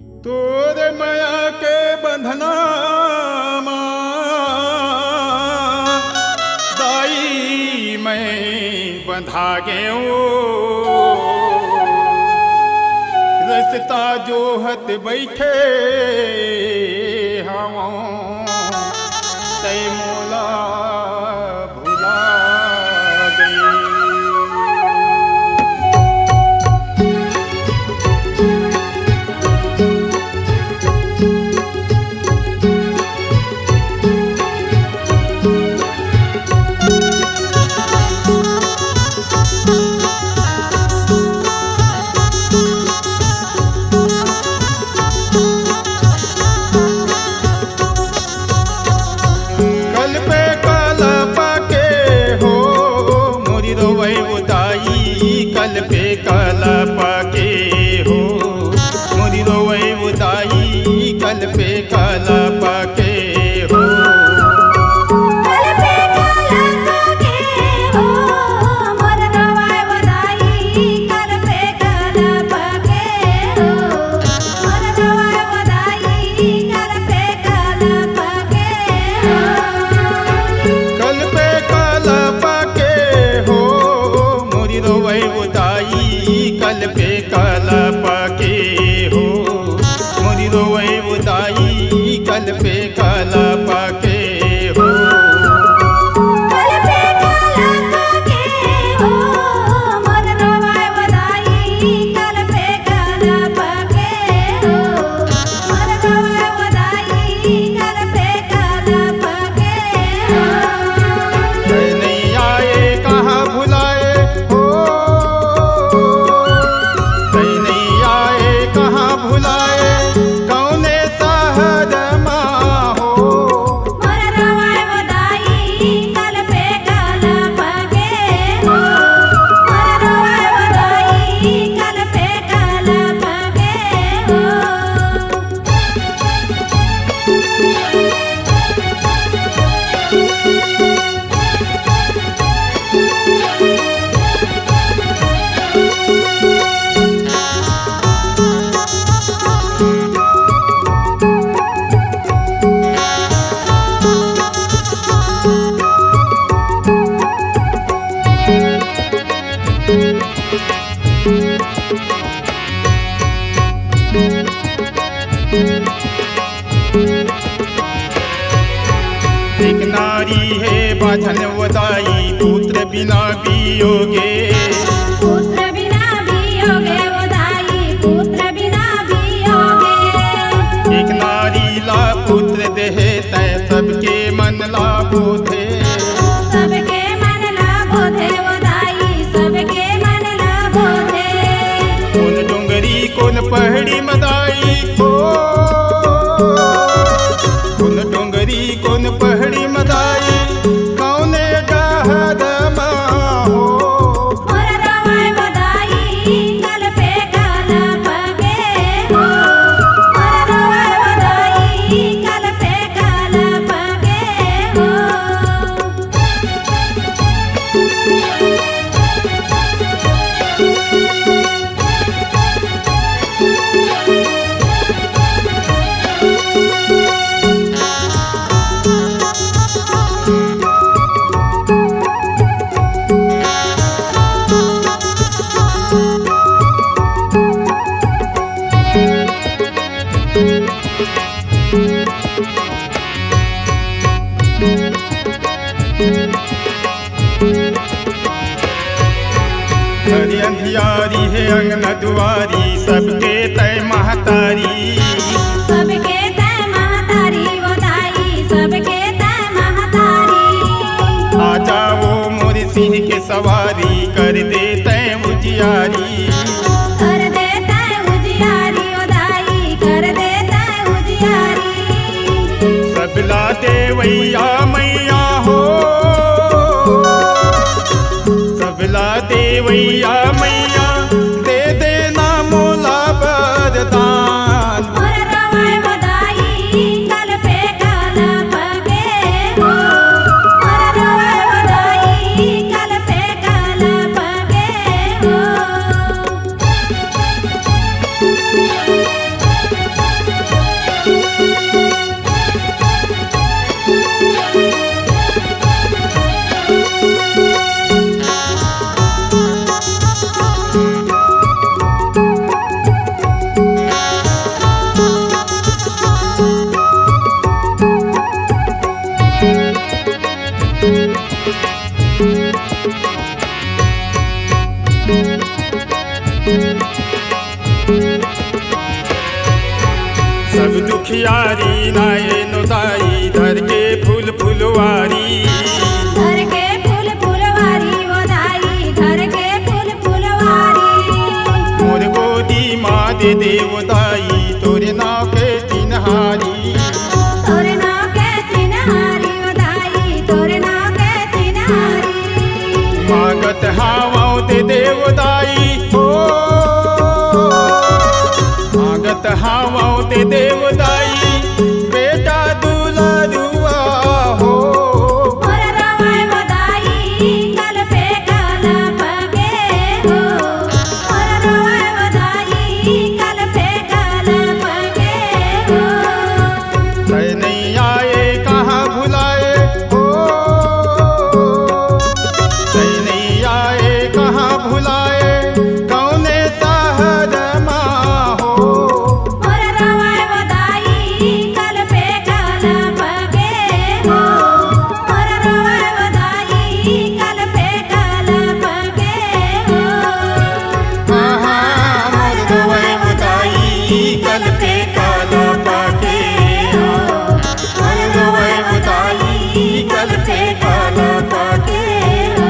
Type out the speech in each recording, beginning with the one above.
तोर माया के बंधना दाई मैं बंधा गयो रसता जोहत बैठे हम तै मोला भुला गई। कल पे कलप के हो मोरी रोवै उदाई कल पे कलप के हो कल पे कलप के हो मोर रोवै उदाई कल पे कलप के हो मोर रोवै उदाई कल पे कलप के हो कल पे कलप के हो मोरी रोवै कल पे कलप के हो मोरी रोवै उदाई कल पे कलप के हो कल पे कलप के हो मोर रोवै उदाई कल पे कलप के हो मोर रोवै उदाई कल पे कलप के हो नहीं आए कहाँ भुलाए हो भुलाए कौने शहर माँ हो मोर रोवै उदाई कल पे कलप के हो मोर रोवै उदाई कल पे कलप के हो एक नारी है बाझन वदाई पुत्र बिना बियोगे पुत्र बिना बियोगे उदाई पुत्र बिना बियोगे एक नारी ला पुत्र देहे तै सबके मन लाभो थे सबके मन लाभो थे उदाई सबके मन लाभो थे कौन डोंगरी कौन पहाड़ी मदाई हो कौन डोंगरी कौन पहाड़ी मदाई कौने डहर माँ हो मोर रोवै उदाई कल पे कलप के हो मोर रोवै उदाई कल पे कलप के हो हरी अंधियारी है अंगना दुआरी सबके तय महतारी सबके तय महतारी उदाई सबके तय महतारी आ जाओ मोर सिंह के सवारी कर दे तय उजियारी कर दे तय उजियारी उदाई कर दे तय उजियारी सबला देवैया मैया हो सबला देवैया मैया दे देना मोला वरदान मोर रोवै उदाई कल पे कलप के हो मोर रोवै उदाई कल पे कलप के हो सब दुखियारी नाये नुदाई धर के फूल फुलवारी घर के फूल फुलवारी वो दाई घर के फूल फुलवारी मोर गोदी माँ दे देवदाई तोरे नाव के चिन्हारी तोरे नाव के चिन्हारी वो दाई तोरे नाव के चिन्हारी मागत हावाओ दे देवदाई हो मागत हावाओ दे देवदाई बेटा दुलारुआ हो मोर रवाय वो दाई कल पे कल पगे हो मोर रवाय वो दाई कल पे कल पगे हो है नहीं आए कहाँ भुलाए हो है नहीं आए कहाँ भुलाए कौने शहर माँ हो मोर रवाय वो दाई कल पे कल पगे हो मोर रवाय वो दाई कल पे कल पगे हो मोर रोए बुदाई कल पे काला पाके हो मोर रोए बुदाई कल पे काला पाके हो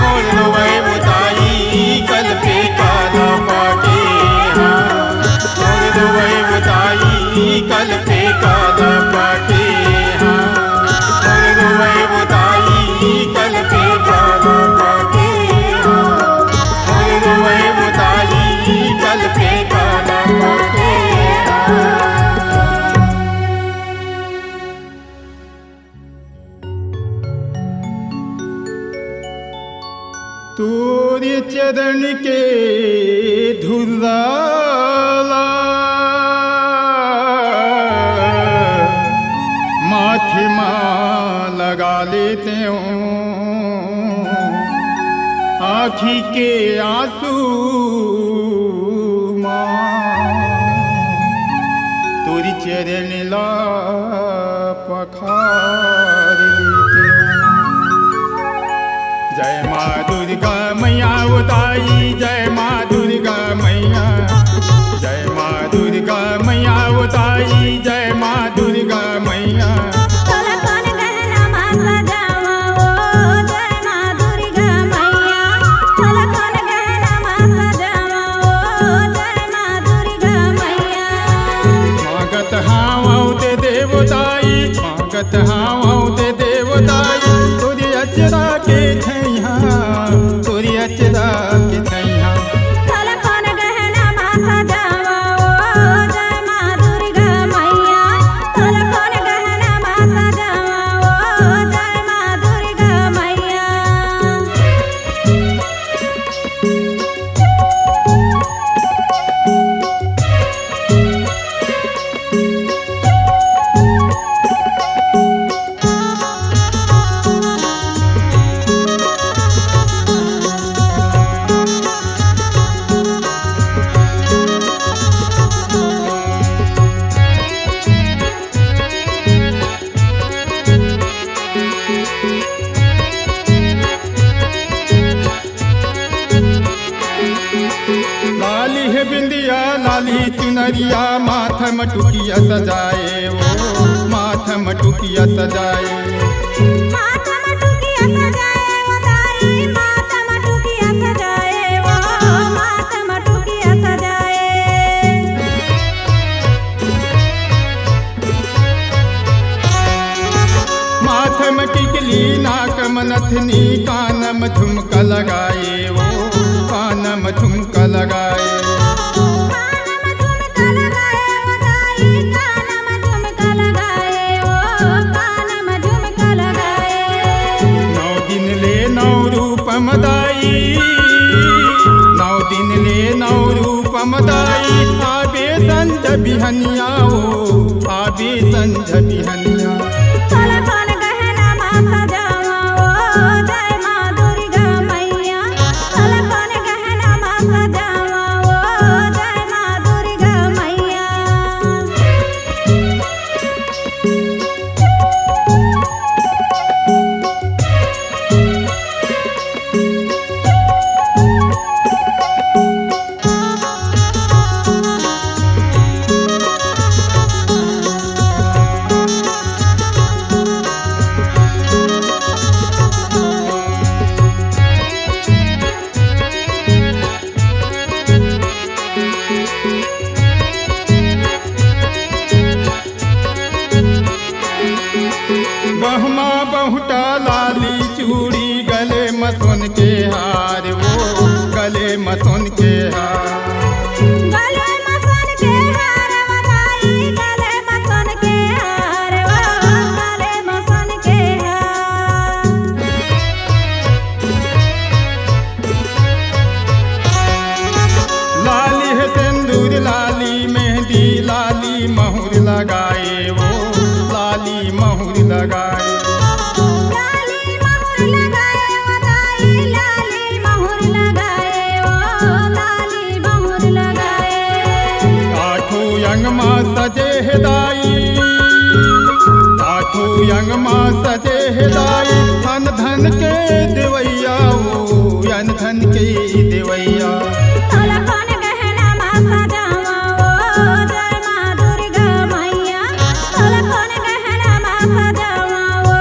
मोर रोए बुदाई कल पे काला पाके हो मोर रोए बुदाई कल पे काला पाके हो मोर रोए बुदाई कल पे काला पाके हो मोर रोए बुदाई कल पे काला पाके हो तोरे चरण के धुलाला माथे माँ लगा लेते हूँ आँखी के आंसू माँ तोरी चरण ला पखार लेते हूँ जय माँ दुर्गा मैया उदाई जय माँ दुर्गा मैया जय माँ दुर्गा मैया उदाई जय माँ दुर्गा मैया तोला कौन गहना माँ सजावा ओ जय माँ दुर्गा मैया तोला कौन गहना माँ सजावा ओ जय माँ दुर्गा मैया मागत हावाओ दे देवदाई मागत हावाओ दे देवदाई तोरी अचरा के छैया तोरी अचरा के छैया तोला कौन गहना माँ सजावा ओ जय माँ दुर्गा मैया तोला कौन गहना माँ सजावा ओ जय माँ दुर्गा मैया लाली है बिंदिया लाली चुनरिया माथम टुकिया सजाए वो माथम टुकिया सजाए माथा मटुकिया सजाए वो दाई माथा मटुकिया सजाए वो माथा मटुकिया सजाए माथम टिकली नाकम नथनी कानम झुमका लगाए वो कानम झुमका लगाए कानम झुमका लगाए वो दाई कानम झुमका लगाए वो कानम झुमका लगाए 9 दिन ले 9 रूप मदाई 9 दिन ले 9 रूप मदाई आबे संझ बिहनिया ओ आबे संझ बिहनिया तोला कौन गहना माँ सजावा ओ जय माँ दुर्गा मैया तोला कौन गहना माँ सजावा ओ जय माँ दुर्गा मैया लगाए। लाली मोहर लगाए ओ दाई, लाली मोहर लगाए ओ लाली मोहर लगाए। आठों यंग माँ सजे हिदाई, आठों यंग माँ सजे हिदाई। अन धन के देवैया ओ अन धन के देवैया। तोला कौन गहना माँ सजावा ओ जय माँ दुर्गा मैया। तोला कौन गहना माँ सजावा ओ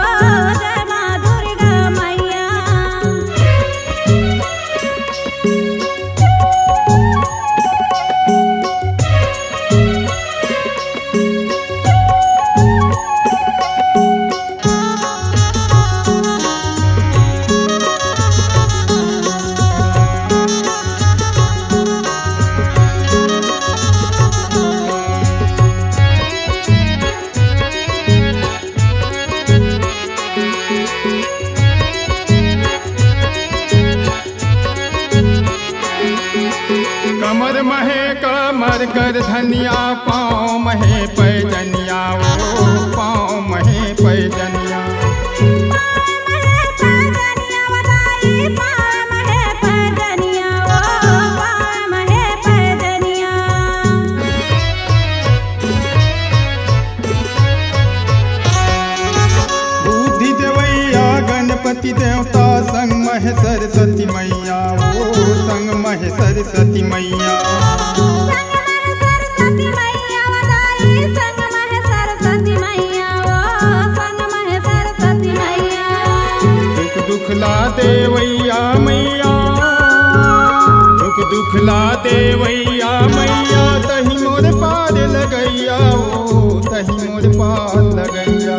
जय माँ दुर्गा मैया। कमर महे कमर कर धनिया, पाँव महे पैजनिया ओ पाँव महे पैजनिया। बुद्धि देवैया गणपति देवता, संग महे सरस्वती मैया ओ संग महे सरस्वती मैया। दुख दुख ला देवैया मैया, दुख दुख ला देवैया मैया। तही मोर पार लगैया ओ तही मोर पार लगैया।